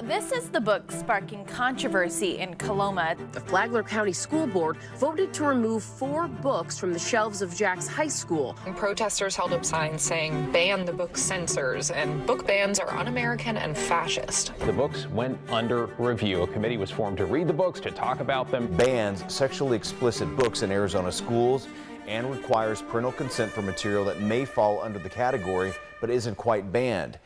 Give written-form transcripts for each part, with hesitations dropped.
This is the book sparking controversy in Coloma. The Berrien County School Board voted to remove 4 books from the shelves of Jack's high school. And protesters held up signs saying, "Ban the book censors," and book bans are un-American and fascist. The books went under review. A committee was formed to read the books, to talk about them. Bans sexually explicit books in Arizona schools and requires parental consent for material that may fall under the category but isn't quite banned.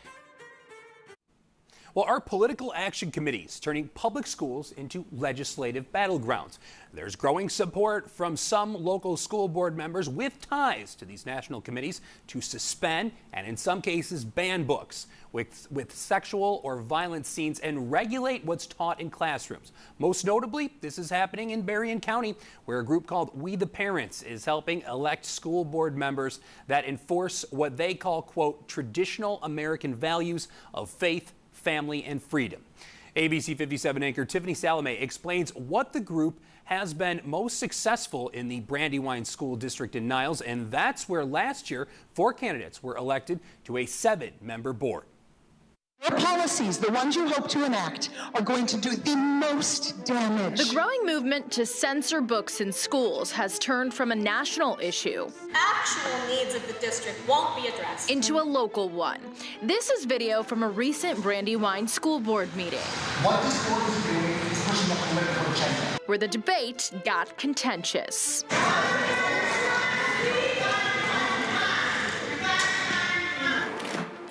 Well, our political action committees turning public schools into legislative battlegrounds. There's growing support from some local school board members with ties to these national committees to suspend and in some cases ban books with sexual or violent scenes and regulate what's taught in classrooms. Most notably, this is happening in Berrien County, where a group called We the Parents is helping elect school board members that enforce what they call, quote, traditional American values of faith, family, and freedom. ABC 57 anchor Tiffany Salome explains what the group has been most successful in the Brandywine School District in Niles, and that's where last year 4 candidates were elected to a 7-member board. Your policies, the ones you hope to enact, are going to do the most damage. The growing movement to censor books in schools has turned from a national issue actual needs of the district won't be addressed into a local one. This is video from a recent Brandywine school board meeting. What this board is doing is pushing a political agenda, where the debate got contentious.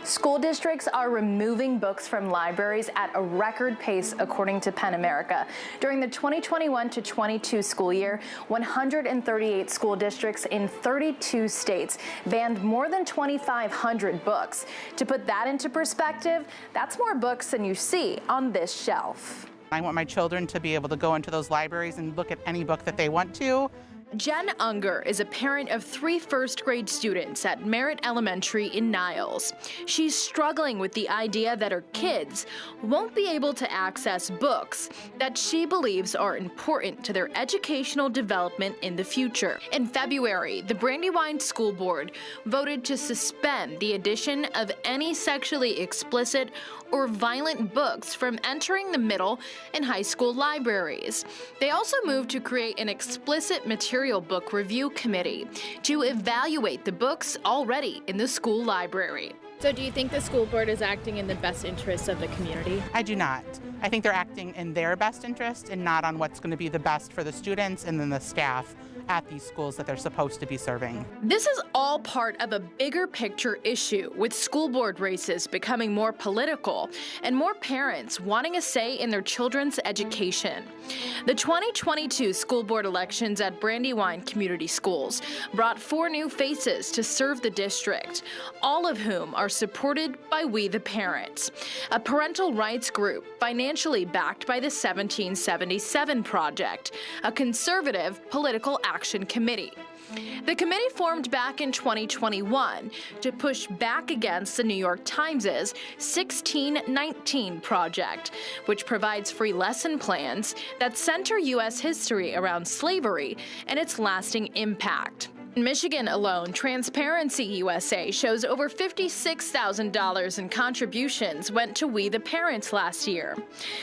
School districts are removing books from libraries at a record pace, according to PEN America. During the 2021 to 22 school year, 138 school districts in 32 states banned more than 2,500 books. To put that into perspective, that's more books than you see on this shelf. I want my children to be able to go into those libraries and look at any book that they want to. Jen Unger is a parent of 3 first-grade students at Merritt Elementary in Niles. She's struggling with the idea that her kids won't be able to access books that she believes are important to their educational development in the future. In February, the Brandywine School Board voted to suspend the addition of any sexually explicit or violent books from entering the middle and high school libraries. They also moved to create an explicit material book review committee to evaluate the books already in the school library. So do you think the school board is acting in the best interest of the community? I do not. I think they're acting in their best interest and not on what's going to be the best for the students and then the staff at these schools that they're supposed to be serving. This is all part of a bigger picture issue, with school board races becoming more political and more parents wanting a say in their children's education. The 2022 school board elections at Brandywine Community Schools brought 4 new faces to serve the district, all of whom are supported by We the Parents, a parental rights group financially backed by the 1777 Project, a conservative political action committee. The committee formed back in 2021 to push back against the New York Times' 1619 Project, which provides free lesson plans that center U.S. history around slavery and its lasting impact. In Michigan alone, Transparency USA shows over $56,000 in contributions went to We the Parents last year.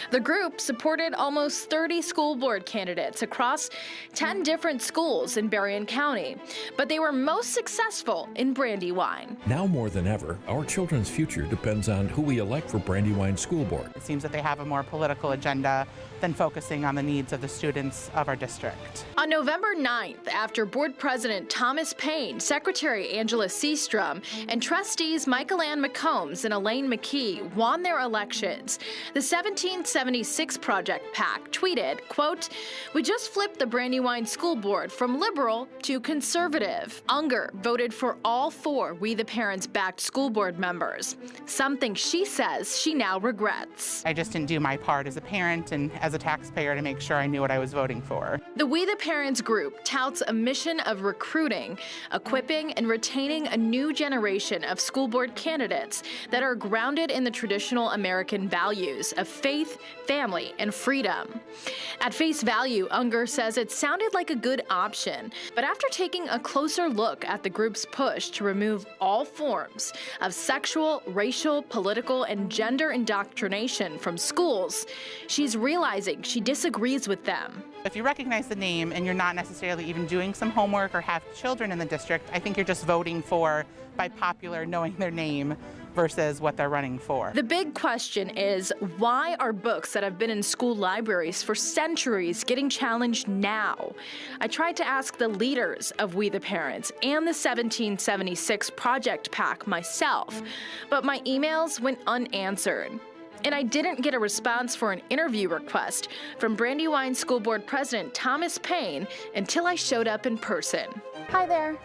The group supported almost 30 school board candidates across 10 different schools in Berrien County, but they were most successful in Brandywine. Now more than ever, our children's future depends on who we elect for Brandywine School Board. It seems that they have a more political agenda than focusing on the needs of the students of our district. On November 9th, after Board President Thomas Payne, Secretary Angela Seastrom, and trustees Michael Ann McCombs and Elaine McKee won their elections, the 1776 Project PAC tweeted, quote, "We just flipped the Brandywine School Board from liberal to conservative." Unger voted for all 4 We the Parents-backed school board members, something she says she now regrets. I just didn't do my part as a parent and as a taxpayer to make sure I knew what I was voting for. The We the Parents Parents group touts a mission of recruiting, equipping, and retaining a new generation of school board candidates that are grounded in the traditional American values of faith, family, and freedom. At face value, Unger says it sounded like a good option, but after taking a closer look at the group's push to remove all forms of sexual, racial, political, and gender indoctrination from schools, she's realizing she disagrees with them. If you recognize the name and you're not necessarily even doing some homework or have children in the district, I think you're just voting for, by popular, knowing their name versus what they're running for. The big question is, why are books that have been in school libraries for centuries getting challenged now? I tried to ask the leaders of We the Parents and the 1776 Project PAC myself, but my emails went unanswered. And I didn't get a response for an interview request from Brandywine School Board President Thomas Payne until I showed up in person. Hi there.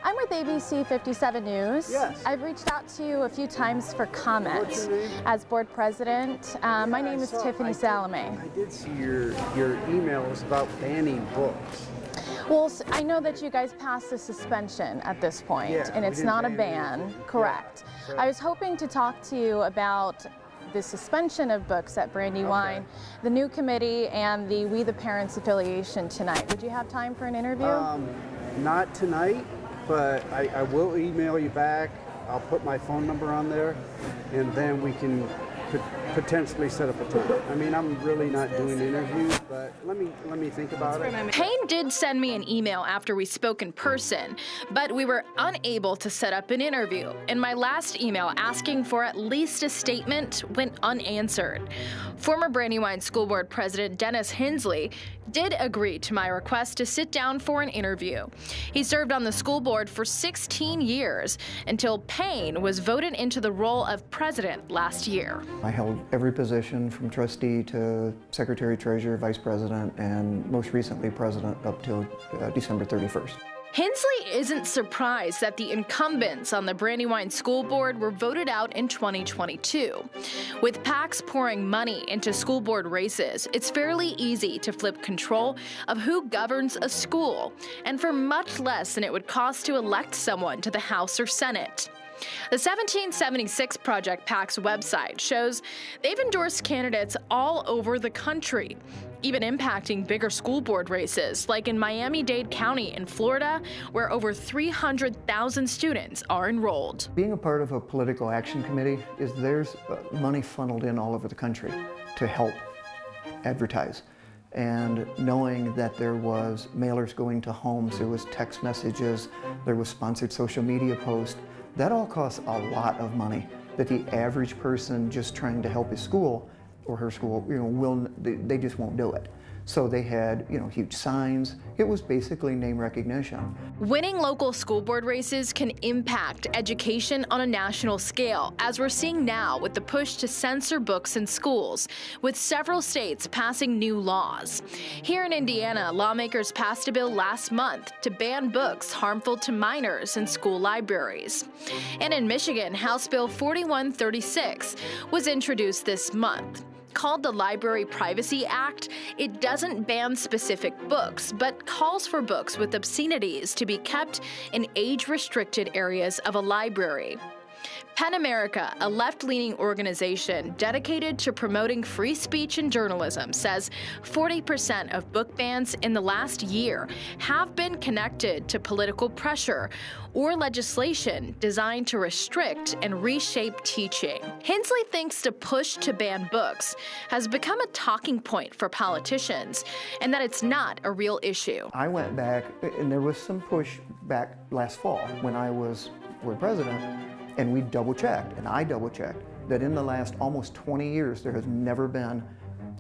I'm with ABC 57 News. Yes. I've reached out to you a few times for comment. What's your name? As board president. My name is Tiffany Salome. I did see your emails about banning books. Well, I know that you guys passed a suspension at this point, Yeah, and it's not a ban, anything. correct. Yeah. I was hoping to talk to you about the suspension of books at Brandywine, the new committee, and the We the Parents affiliation tonight. Would you have time for an interview? Not tonight, but I will email you back. I'll put my phone number on there, and then we can potentially set up a time. I mean, I'm really not doing interviews, but let me think about it. Payne did send me an email after we spoke in person, but we were unable to set up an interview, and my last email asking for at least a statement went unanswered. Former Brandywine School Board President Dennis Hensley did agree to my request to sit down for an interview. He served on the school board for 16 years until Payne was voted into the role of president last year. I held every position from trustee to secretary, treasurer, vice president, and most recently president up till December 31st. Hensley isn't surprised that the incumbents on the Brandywine School Board were voted out in 2022. With PACs pouring money into school board races, it's fairly easy to flip control of who governs a school, and for much less than it would cost to elect someone to the House or Senate. The 1776 Project PAC's website shows they've endorsed candidates all over the country, even impacting bigger school board races, like in Miami-Dade County in Florida, where over 300,000 students are enrolled. Being a part of a political action committee is there's money funneled in all over the country to help advertise. And knowing that there was mailers going to homes, there was text messages, there was sponsored social media posts, that all costs a lot of money that the average person just trying to help his school or her school, they just won't do it. So they had, huge signs. It was basically name recognition. Winning local school board races can impact education on a national scale, as we're seeing now with the push to censor books in schools, with several states passing new laws. Here in Indiana, lawmakers passed a bill last month to ban books harmful to minors in school libraries. And in Michigan, House Bill 4136 was introduced this month. Called the Library Privacy Act, it doesn't ban specific books, but calls for books with obscenities to be kept in age-restricted areas of a library. PEN America, a left-leaning organization dedicated to promoting free speech and journalism, says 40% of book bans in the last year have been connected to political pressure or legislation designed to restrict and reshape teaching. Hensley thinks the push to ban books has become a talking point for politicians and that it's not a real issue. I went back, and there was some push back last fall when I was board president, and we double-checked, and I double-checked, that in the last almost 20 years, there has never been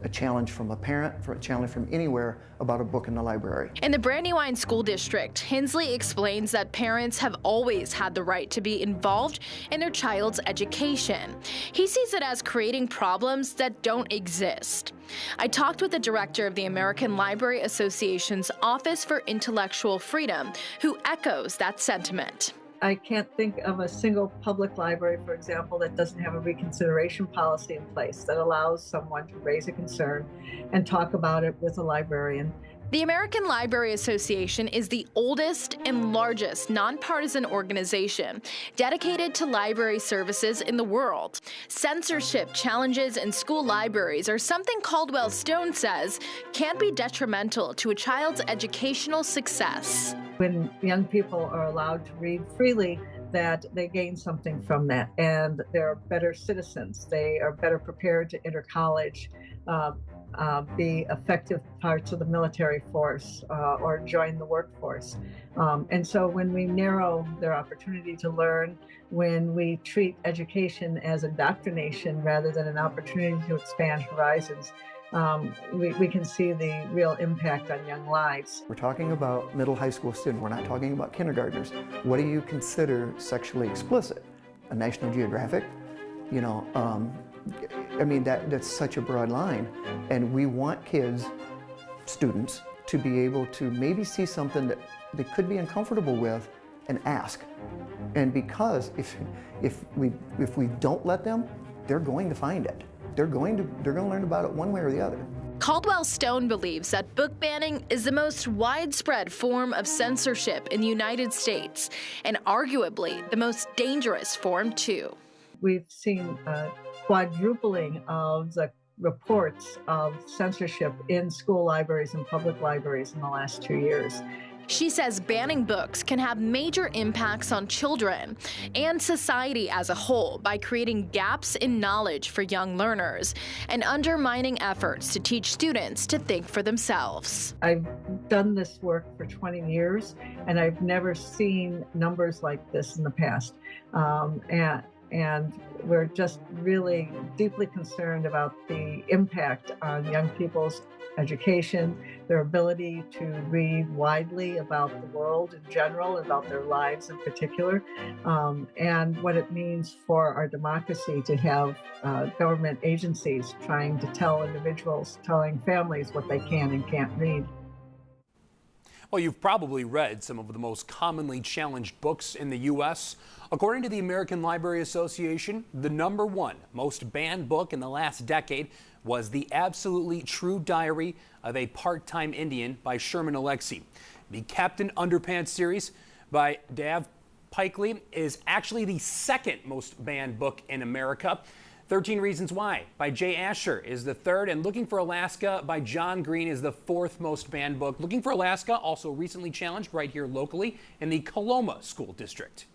a challenge from a parent, a challenge from anywhere about a book in the library. In the Brandywine School District, Hensley explains that parents have always had the right to be involved in their child's education. He sees it as creating problems that don't exist. I talked with the director of the American Library Association's Office for Intellectual Freedom, who echoes that sentiment. I can't think of a single public library, for example, that doesn't have a reconsideration policy in place that allows someone to raise a concern and talk about it with a librarian The American Library Association is the oldest and largest nonpartisan organization dedicated to library services in the world. Censorship challenges in school libraries are something Caldwell Stone says can be detrimental to a child's educational success. When young people are allowed to read freely, that they gain something from that, and they're better citizens. They are better prepared to enter college, be effective parts of the military force, or join the workforce. And so when we narrow their opportunity to learn, when we treat education as indoctrination rather than an opportunity to expand horizons, we can see the real impact on young lives. We're talking about middle high school students. We're not talking about kindergartners. What do you consider sexually explicit? A National Geographic? You know, I mean, that's such a broad line. And we want kids, students, to be able to maybe see something that they could be uncomfortable with and ask. And because if we don't let them, they're going to find it. They're going to learn about it one way or the other. Caldwell Stone believes that book banning is the most widespread form of censorship in the United States, and arguably the most dangerous form too. We've seen a quadrupling of the reports of censorship in school libraries and public libraries in the last 2 years. She says banning books can have major impacts on children and society as a whole by creating gaps in knowledge for young learners and undermining efforts to teach students to think for themselves. I've done this work for 20 years, and I've never seen numbers like this in the past. And we're just really deeply concerned about the impact on young people's education, their ability to read widely about the world in general, about their lives in particular, and what it means for our democracy to have government agencies trying to tell individuals, telling families what they can and can't read. Well, you've probably read some of the most commonly challenged books in the U.S. According to the American Library Association, the #1 most banned book in the last decade was The Absolutely True Diary of a Part-Time Indian by Sherman Alexie. The Captain Underpants series by Dav Pilkey is actually the second most banned book in America. 13 Reasons Why by Jay Asher is the third, and Looking for Alaska by John Green is the fourth most banned book. Looking for Alaska also recently challenged right here locally in the Coloma School District.